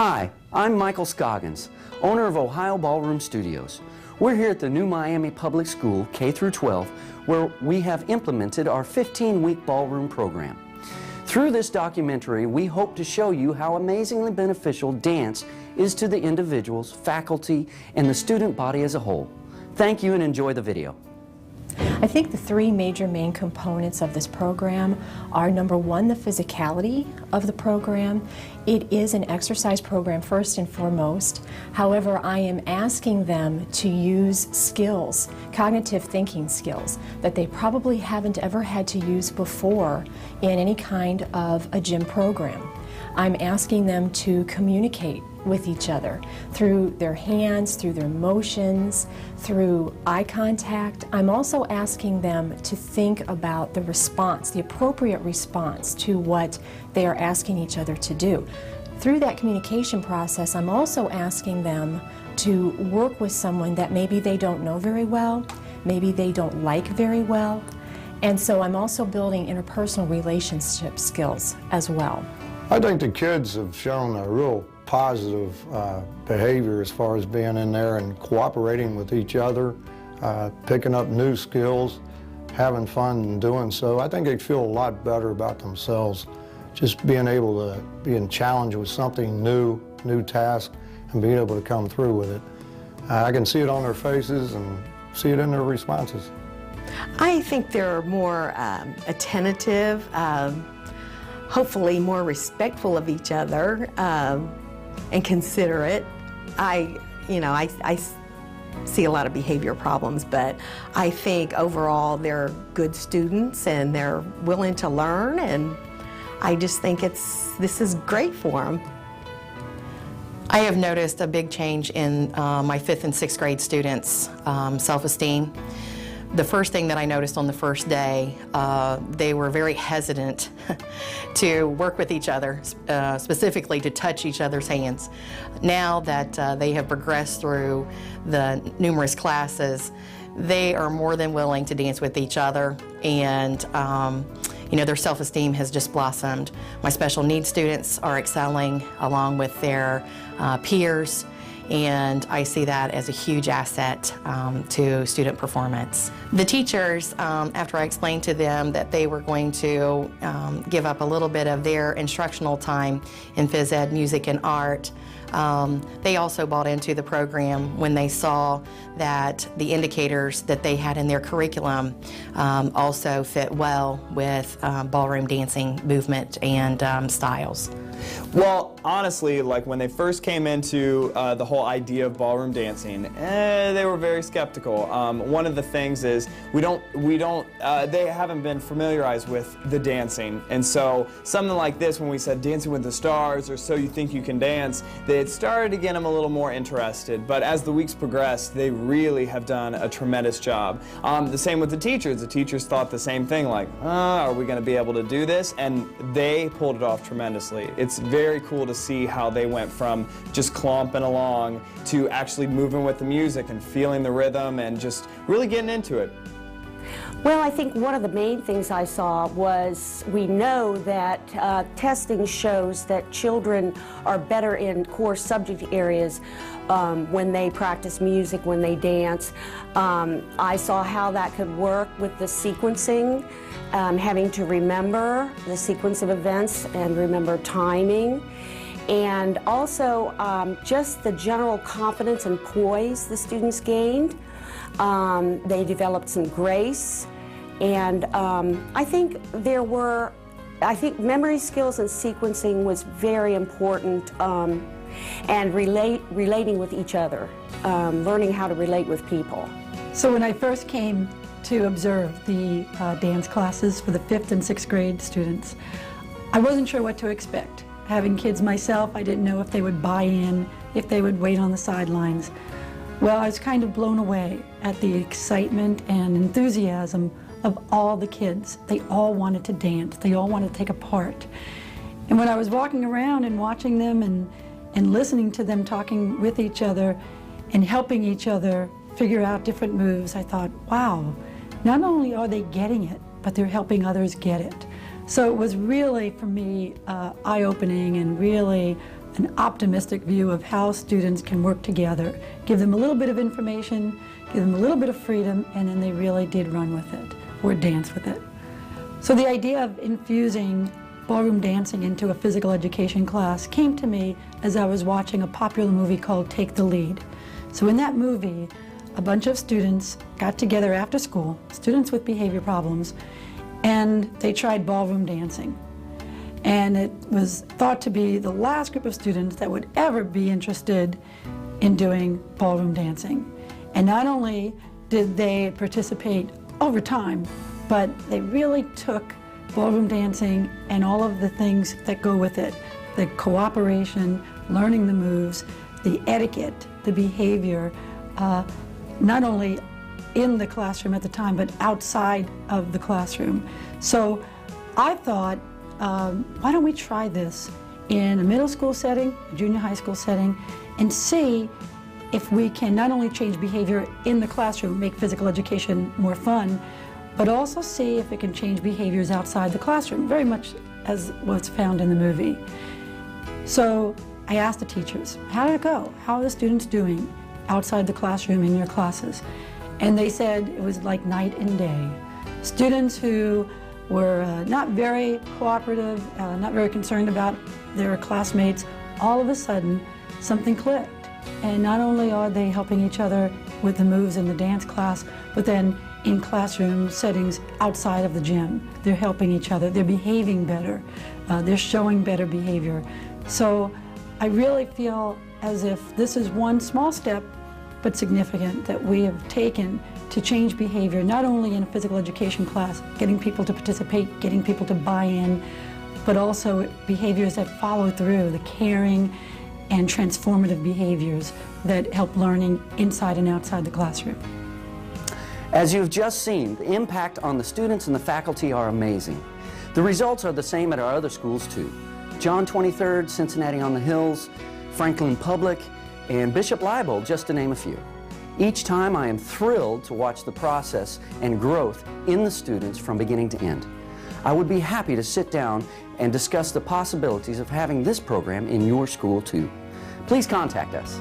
Hi, I'm Michael Scoggins, owner of Ohio Ballroom Studios. We're here at the New Miami Public School, K-12, where we have implemented our 15-week ballroom program. Through this documentary, we hope to show you how amazingly beneficial dance is to the individuals, faculty, and the student body as a whole. Thank you and enjoy the video. I think the three major main components of this program are, number one, the physicality of the program. It is an exercise program first and foremost. However, I am asking them to use skills, cognitive thinking skills, that they probably haven't ever had to use before in any kind of a gym program. I'm asking them to communicate with each other through their hands, through their motions, through eye contact. I'm also asking them to think about the response, the appropriate response to what they are asking each other to do. Through that communication process, I'm also asking them to work with someone that maybe they don't know very well, maybe they don't like very well, and so I'm also building interpersonal relationship skills as well. I think the kids have shown a real positive behavior as far as being in there and cooperating with each other, picking up new skills, having fun in doing so. I think they feel a lot better about themselves, just being able to be challenged with something new task, and being able to come through with it. I can see it on their faces and see it in their responses. I think they're more attentive, hopefully more respectful of each other, and considerate. I see a lot of behavior problems, but I think overall they're good students and they're willing to learn, and I just think this is great for them. I have noticed a big change in my 5th and 6th grade students' self-esteem. The first thing that I noticed on the first day, they were very hesitant to work with each other, specifically to touch each other's hands. Now that they have progressed through the numerous classes, they are more than willing to dance with each other, and their self-esteem has just blossomed. My special needs students are excelling along with their peers, and I see that as a huge asset to student performance. The teachers, after I explained to them that they were going to give up a little bit of their instructional time in phys ed, music, and art, they also bought into the program when they saw that the indicators that they had in their curriculum also fit well with ballroom dancing movement and styles. Well, honestly, like when they first came into the whole idea of ballroom dancing, they were very skeptical. One of the things is they haven't been familiarized with the dancing, and so something like this, when we said Dancing with the Stars or So You Think You Can Dance, it started to get them a little more interested. But as the weeks progressed, they really have done a tremendous job. The same with the teachers. The teachers thought the same thing, like, are we going to be able to do this? And they pulled it off tremendously. It's very cool to see how they went from just clomping along to actually moving with the music and feeling the rhythm and just really getting into it. Well, I think one of the main things I saw was, we know that testing shows that children are better in core subject areas when they practice music, when they dance. I saw how that could work with the sequencing, having to remember the sequence of events and remember timing. And also just the general confidence and poise the students gained. They developed some grace, and I think memory skills and sequencing was very important, and relating with each other, learning how to relate with people. So when I first came to observe the dance classes for the 5th and 6th grade students, I wasn't sure what to expect. Having kids myself, I didn't know if they would buy in, if they would wait on the sidelines. Well, I was kind of blown away at the excitement and enthusiasm of all the kids. They all wanted to dance. They all wanted to take a part. And when I was walking around and watching them and listening to them talking with each other and helping each other figure out different moves, I thought, wow, not only are they getting it, but they're helping others get it. So it was really, for me, eye-opening and really an optimistic view of how students can work together. Give them a little bit of information, give them a little bit of freedom, and then they really did run with it, or dance with it. So the idea of infusing ballroom dancing into a physical education class came to me as I was watching a popular movie called Take the Lead. So in that movie, a bunch of students got together after school, students with behavior problems, and they tried ballroom dancing. And it was thought to be the last group of students that would ever be interested in doing ballroom dancing. And not only did they participate over time, but they really took ballroom dancing and all of the things that go with it, the cooperation, learning the moves, the etiquette, the behavior, not only in the classroom at the time, but outside of the classroom. So I thought, why don't we try this in a middle school setting, a junior high school setting, and see if we can not only change behavior in the classroom, make physical education more fun, but also see if it can change behaviors outside the classroom, very much as what's found in the movie. So I asked the teachers, how did it go? How are the students doing outside the classroom in your classes? And they said it was like night and day. Students who were not very cooperative, not very concerned about their classmates, all of a sudden something clicked. And not only are they helping each other with the moves in the dance class, but then in classroom settings outside of the gym. They're helping each other, they're behaving better, they're showing better behavior. So I really feel as if this is one small step, but significant, that we have taken to change behavior, not only in a physical education class, getting people to participate, getting people to buy in, but also behaviors that follow through, the caring and transformative behaviors that help learning inside and outside the classroom. As you've just seen, the impact on the students and the faculty are amazing. The results are the same at our other schools too. John 23rd, Cincinnati on the Hills, Franklin Public, and Bishop Leibold, just to name a few. Each time I am thrilled to watch the process and growth in the students from beginning to end. I would be happy to sit down and discuss the possibilities of having this program in your school too. Please contact us.